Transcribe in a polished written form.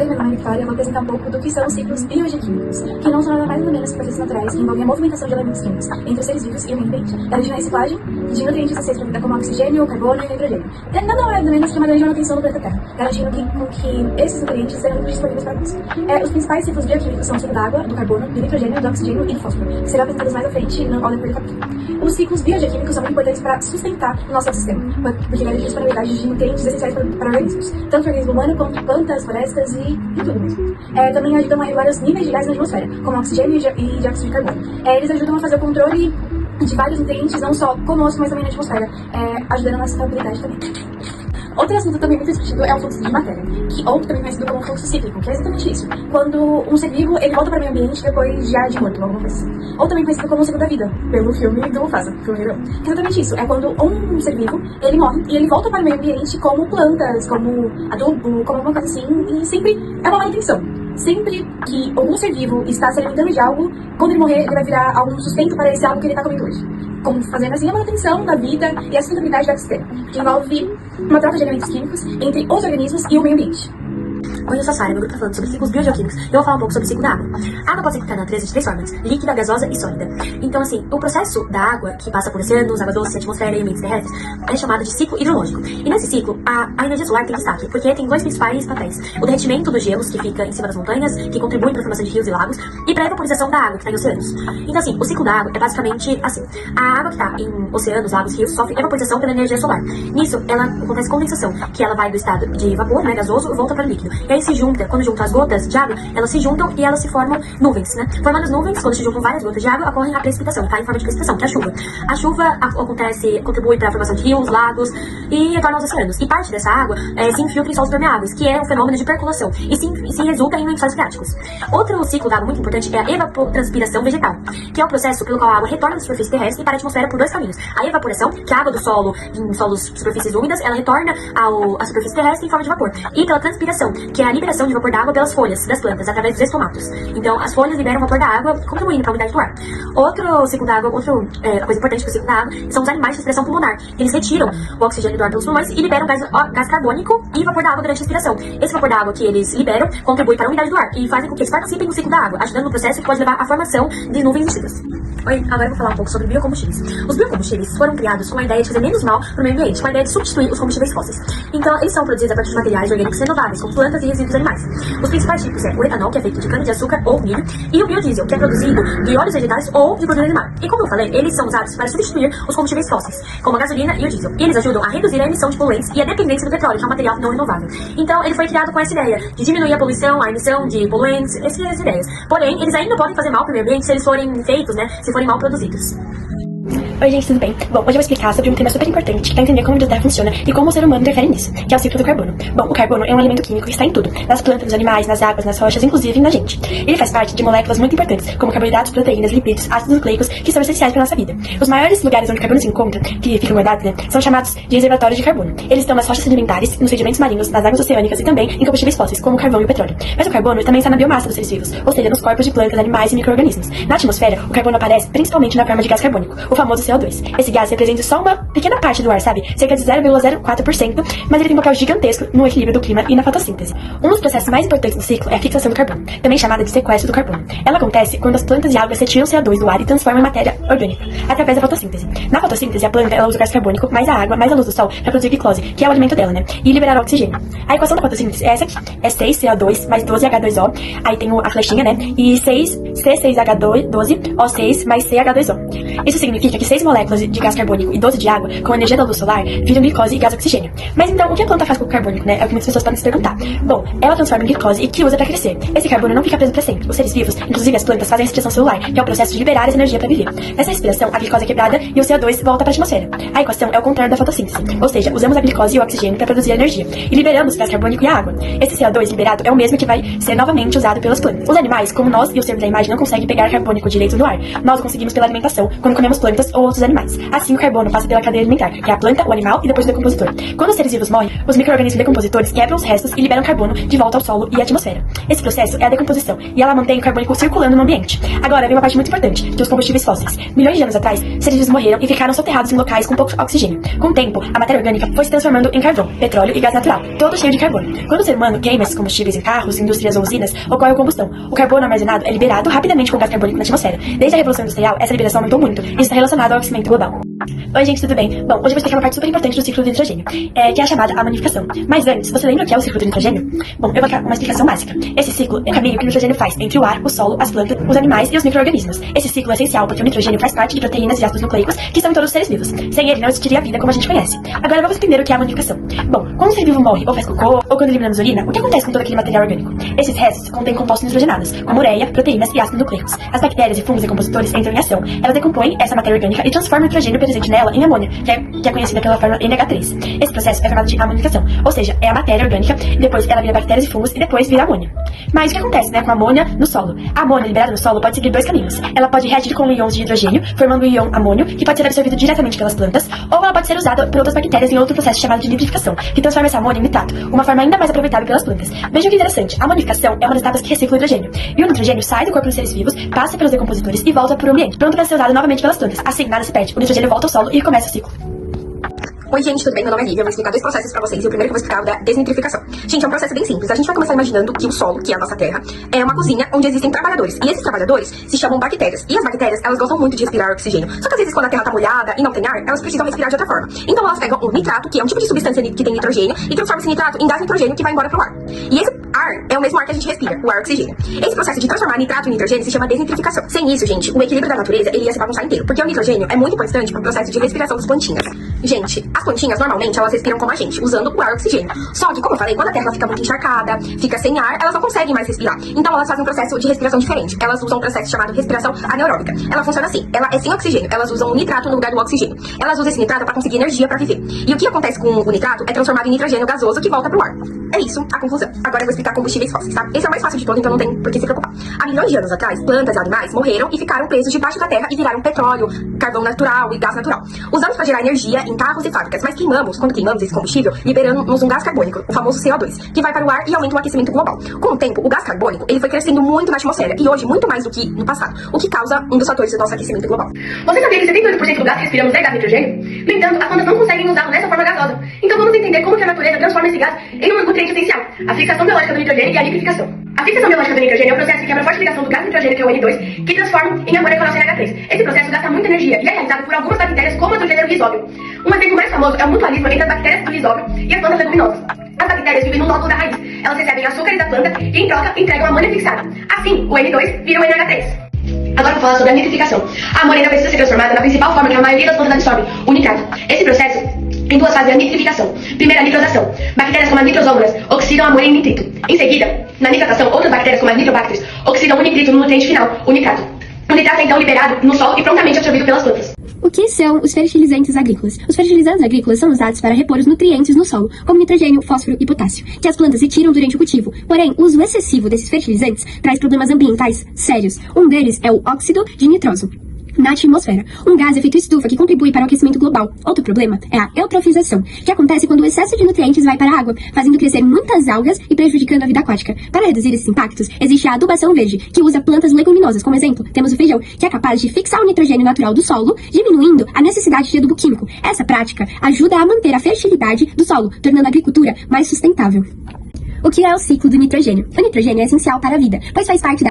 Oi, meu nome é Victoria, eu vou apresentar um pouco do que são os ciclos biogeoquímicos, que não são nada mais ou menos que processos naturais que envolvem a movimentação de elementos químicos entre os seres vivos e o meio ambiente, além a reciclagem de nutrientes acessíveis para a vida como oxigênio, carbono e nitrogênio. Nada mais ou menos que uma grande manutenção do planeta Terra, garantindo que esses nutrientes serão disponíveis para nós. Os principais ciclos bioquímicos são o ciclo da água, do carbono, do nitrogênio, do oxigênio e do fósforo, que serão apresentados mais à frente ao decorrer do capítulo. Os ciclos biogeoquímicos são muito importantes para sustentar o nosso ecossistema, porque garantem a disponibilidade de nutrientes essenciais para organismos, tanto o organismo humano quanto plantas, florestas e tudo mesmo. Também ajudam a regular os níveis de gás na atmosfera, como oxigênio e dióxido de carbono. Eles ajudam a fazer o controle de vários nutrientes, não só conosco, mas também na atmosfera, ajudando na estabilidade também. Outro assunto também muito discutido é o fluxo de matéria, ou também conhecido como fluxo cíclico, que é exatamente isso. Quando um ser vivo, ele volta para o meio ambiente depois já de morto, alguma coisa assim. Ou também conhecido como o ciclo da vida, pelo filme do Mufasa, que é exatamente isso. É quando um ser vivo, ele morre e ele volta para o meio ambiente como plantas, como adubo, como alguma coisa assim, e sempre é uma manutenção. Sempre que algum ser vivo está se alimentando de algo, quando ele morrer, ele vai virar algum sustento para esse algo que ele está comendo hoje. Como fazendo assim a manutenção da vida e a sustentabilidade do ecossistema, que envolve uma troca de elementos químicos entre os organismos e o meio ambiente. Oi, eu sou a Sara, meu grupo tá falando sobre ciclos biogeoquímicos e eu vou falar um pouco sobre o ciclo da água. A água pode ser encontrada na natureza de três formas: líquida, gasosa e sólida. Então, assim, o processo da água, que passa por oceanos, água doce, atmosfera e ambientes terrestres, é chamado de ciclo hidrológico. E nesse ciclo, a energia solar tem destaque, porque tem dois principais papéis: o derretimento dos gelos, que fica em cima das montanhas, que contribui para a formação de rios e lagos, e para a evaporização da água, que está em oceanos. Então, assim, o ciclo da água é basicamente assim: a água que está em oceanos, lagos, rios, sofre evaporização pela energia solar. Nisso, ela acontece condensação, que ela vai do estado de vapor, né, gasoso, e volta para o líquido. E aí se junta, quando juntam as gotas de água, elas se juntam e elas se formam nuvens, né? Formando as nuvens, quando se juntam várias gotas de água, ocorre a precipitação, tá? Em forma de precipitação, que é a chuva. A chuva contribui para a formação de rios, lagos e retorna aos oceanos. E parte dessa água se infiltra em solos permeáveis, que é um fenômeno de percolação, e se resulta em lençóis freáticos. Outro ciclo da água muito importante é a evapotranspiração vegetal, que é o processo pelo qual a água retorna da superfície terrestre e para a atmosfera por dois caminhos. A evaporação, que a água do solo, em solos, superfícies úmidas, ela retorna à superfície terrestre em forma de vapor. E pela transpiração, que é a liberação de vapor da água pelas folhas das plantas, através dos estomatos. Então, as folhas liberam vapor da água, contribuindo para a umidade do ar. Outro ciclo da água, outra coisa importante do ciclo da água, são os animais de respiração pulmonar. Eles retiram o oxigênio do ar pelos pulmões e liberam gás carbônico e vapor da água durante a respiração. Esse vapor da água que eles liberam contribui para a umidade do ar e fazem com que eles participem do ciclo da água, ajudando no processo que pode levar à formação de nuvens e chuvas. Oi, agora eu vou falar um pouco sobre biocombustíveis. Os biocombustíveis foram criados com a ideia de fazer menos mal para o meio ambiente, com a ideia de substituir os combustíveis fósseis. Então, eles são produzidos a partir de materiais orgânicos renováveis, como plantas e resíduos animais. Os principais tipos é o etanol, que é feito de cana-de-açúcar ou milho, e o biodiesel, que é produzido de óleos vegetais ou de gordura animal. E como eu falei, eles são usados para substituir os combustíveis fósseis, como a gasolina e o diesel. E eles ajudam a reduzir a emissão de poluentes e a dependência do petróleo, que é um material não renovável. Então, ele foi criado com essa ideia de diminuir a poluição, a emissão de poluentes, essas ideias. Porém, eles ainda podem fazer mal para o meio ambiente se eles forem feitos, né, se forem mal produzidos. Oi gente, tudo bem? Bom, hoje eu vou explicar sobre um tema super importante para entender como a Terra funciona e como o ser humano interfere nisso, que é o ciclo do carbono. Bom, o carbono é um elemento químico que está em tudo, nas plantas, nos animais, nas águas, nas rochas, inclusive na gente. Ele faz parte de moléculas muito importantes, como carboidratos, proteínas, lipídios, ácidos nucleicos, que são essenciais para nossa vida. Os maiores lugares onde o carbono se encontra, que ficam guardados, né, são chamados de reservatórios de carbono. Eles estão nas rochas sedimentares, nos sedimentos marinhos, nas águas oceânicas e também em combustíveis fósseis, como o carvão e o petróleo. Mas o carbono também está na biomassa dos seres vivos, ou seja, nos corpos de plantas, animais e micro-organismos. Na atmosfera, o carbono aparece principalmente na forma de gás carbônico, o famoso CO2. Esse gás representa só uma pequena parte do ar, sabe? Cerca de 0,04%, mas ele tem um papel gigantesco no equilíbrio do clima e na fotossíntese. Um dos processos mais importantes do ciclo é a fixação do carbono, também chamada de sequestro do carbono. Ela acontece quando as plantas e algas retiram CO2 do ar e transformam em matéria orgânica, através da fotossíntese. Na fotossíntese, a planta ela usa o gás carbônico, mais a água, mais a luz do sol, para produzir glicose, que é o alimento dela, né? E liberar oxigênio. A equação da fotossíntese é essa aqui. É 6CO2 mais 12H2O, aí tem a flechinha, né? E 6C6H12O6 mais CH2O. Isso significa que 6 moléculas de gás carbônico e 12 de água, com a energia da luz solar, viram glicose e gás oxigênio. Mas então, o que a planta faz com o carbônico, né? É o que muitas pessoas podem se perguntar. Bom, ela transforma em glicose e que usa para crescer. Esse carbono não fica preso para sempre. Os seres vivos, inclusive as plantas, fazem a respiração celular, que é o processo de liberar essa energia para viver. Nessa respiração, a glicose é quebrada e o CO2 volta para a atmosfera. A equação é o contrário da fotossíntese, ou seja, usamos a glicose e o oxigênio para produzir a energia e liberamos o gás carbônico e a água. Esse CO2 liberado é o mesmo que vai ser novamente usado pelas plantas. Os animais, como nós e os seres da imagem, não conseguem pegar carbônico direito do ar. Nós o conseguimos pela alimentação, quando comemos plantas ou outros animais. Assim, o carbono passa pela cadeia alimentar, que é a planta, o animal e depois o decompositor. Quando os seres vivos morrem, os micro-organismos decompositores quebram os restos e liberam carbono de volta ao solo e à atmosfera. Esse processo é a decomposição, e ela mantém o carbônico circulando no ambiente. Agora vem uma parte muito importante, que os combustíveis fósseis. Milhões de anos atrás, seres vivos morreram e ficaram soterrados em locais com pouco oxigênio. Com o tempo, a matéria orgânica foi se transformando em carvão, petróleo e gás natural, todo cheio de carbono. Quando o ser humano queima esses combustíveis em carros, indústrias ou usinas, ocorre a combustão. O carbono armazenado é liberado rapidamente com o gás carbônico na atmosfera. Desde a Revolução Industrial, essa liberação aumentou muito. Isso está relacionado ao aquecimento global. Oi, gente, tudo bem? Bom, hoje eu vou explicar uma parte super importante do ciclo do nitrogênio, que é a chamada amonificação. Mas antes, você lembra o que é o ciclo do nitrogênio? Bom, eu vou dar uma explicação básica. Esse ciclo é o caminho que o nitrogênio faz entre o ar, o solo, as plantas, os animais e os micro-organismos. Esse ciclo é essencial porque o nitrogênio faz parte de proteínas e ácidos nucleicos que são em todos os seres vivos. Sem ele, não existiria a vida como a gente conhece. Agora vamos entender o que é a amonificação. Bom, quando um ser vivo morre ou faz cocô, ou quando eliminamos urina, o que acontece com todo aquele material orgânico? Esses restos contêm compostos nitrogenados, como ureia, proteínas e ácidos nucleicos. As bactérias e fungos decompositores entram em ação. Elas decompõem essa matéria orgânica e transformam o nitrogênio presente nela em amônia, que é conhecida pela fórmula NH3. Esse processo é chamado de amonificação, ou seja, é a matéria orgânica, depois ela vira bactérias e fungos e depois vira amônia. Mas o que acontece, com a amônia no solo? A amônia liberada no solo pode seguir dois caminhos. Ela pode reagir com íons de hidrogênio, formando o íon amônio, que pode ser absorvido diretamente pelas plantas, ou ela pode ser usada por outras bactérias em outro processo chamado de nitrificação, que transforma essa amônia em nitrato, uma forma ainda mais aproveitável pelas plantas. Veja que interessante, a amonificação é uma das etapas que recicla o hidrogênio. E o nitrogênio sai do corpo dos seres vivos, passa pelos decompositores e volta para o ambiente, pronto para ser usado novamente pelas plantas. Assim, nada se perde, o nitrogênio volta ao solo e começa o ciclo. Oi, gente, tudo bem? Meu nome é Lívia, eu vou explicar dois processos pra vocês. E o primeiro que eu vou explicar é o da desnitrificação. Gente, é um processo bem simples. A gente vai começar imaginando que o solo, que é a nossa terra, é uma cozinha onde existem trabalhadores. E esses trabalhadores se chamam bactérias. E as bactérias, elas gostam muito de respirar oxigênio. Só que às vezes quando a terra tá molhada e não tem ar, elas precisam respirar de outra forma. Então elas pegam o nitrato, que é um tipo de substância que tem nitrogênio, e transformam esse nitrato em gás nitrogênio que vai embora pro ar. E esse ar é o mesmo ar que a gente respira, o ar oxigênio. Esse processo de transformar nitrato em nitrogênio se chama desnitrificação. Sem isso, gente, o equilíbrio da natureza, ele ia se bagunçar inteiro. Porque o nitrogênio é muito importante pro processo de respiração das plantinhas. Gente, as plantinhas, normalmente, elas respiram como a gente, usando o ar oxigênio. Só que, como eu falei, quando a terra fica muito encharcada, fica sem ar, elas não conseguem mais respirar. Então elas fazem um processo de respiração diferente. Elas usam um processo chamado respiração anaeróbica. Ela funciona assim, ela é sem oxigênio. Elas usam o nitrato no lugar do oxigênio. Elas usam esse nitrato para conseguir energia para viver. E o que acontece com o nitrato é transformado em nitrogênio gasoso que volta pro ar. É isso, a conclusão. Agora eu vou explicar combustíveis fósseis, tá? Esse é o mais fácil de todos, então não tem por que se preocupar. Há milhões de anos atrás, plantas e animais morreram e ficaram presos debaixo da terra e viraram petróleo, carvão natural e gás natural. Usamos para gerar energia em carros e fábricas, mas quando queimamos esse combustível, liberamos um gás carbônico, o famoso CO2, que vai para o ar e aumenta o aquecimento global. Com o tempo, o gás carbônico, ele foi crescendo muito na atmosfera e hoje muito mais do que no passado, o que causa um dos fatores do nosso aquecimento global. Você sabia que 78% do gás que respiramos é gás nitrogênio? No entanto, as plantas não conseguem usá-lo nessa forma gasosa. Então vamos entender como que a natureza transforma esse gás em um nutriente essencial, a fixação biológica do nitrogênio e a liqueficação. A fixação biológica do nitrogênio é o processo que quebra a forte ligação do gás nitrogênio, que é o N2, que transforma em amônia com a nossa NH3. Esse processo gasta muita energia e é realizado por algumas bactérias como a do gênero Rhizóbio. Um exemplo mais famoso é o mutualismo entre as bactérias do Rhizóbio e as plantas leguminosas. As bactérias vivem no nódulo da raiz. Elas recebem açúcares da planta e, em troca, entregam amônia fixada. Assim, o N2 vira o NH3. Agora vou falar sobre a nitrificação. A amônia ainda precisa ser transformada na principal forma que a maioria das plantas absorve, o nitrato. Esse processo tem duas fases da nitrificação. Primeiro, a nitrosação. Bactérias como as nitrosômonas oxidam a amônia em nitrito. Em seguida, na nitratação, outras bactérias como as nitrobactérias oxidam o nitrito no nutriente final, o nitrato. O nitrato é então liberado no solo e prontamente absorvido pelas plantas. O que são os fertilizantes agrícolas? Os fertilizantes agrícolas são usados para repor os nutrientes no solo, como nitrogênio, fósforo e potássio, que as plantas retiram durante o cultivo. Porém, o uso excessivo desses fertilizantes traz problemas ambientais sérios. Um deles é o óxido de nitroso na atmosfera, um gás efeito estufa que contribui para o aquecimento global. Outro problema é a eutrofização, que acontece quando o excesso de nutrientes vai para a água, fazendo crescer muitas algas e prejudicando a vida aquática. Para reduzir esses impactos, existe a adubação verde, que usa plantas leguminosas. Como exemplo, temos o feijão, que é capaz de fixar o nitrogênio natural do solo, diminuindo a necessidade de adubo químico. Essa prática ajuda a manter a fertilidade do solo, tornando a agricultura mais sustentável. O que é o ciclo do nitrogênio? O nitrogênio é essencial para a vida, pois faz parte da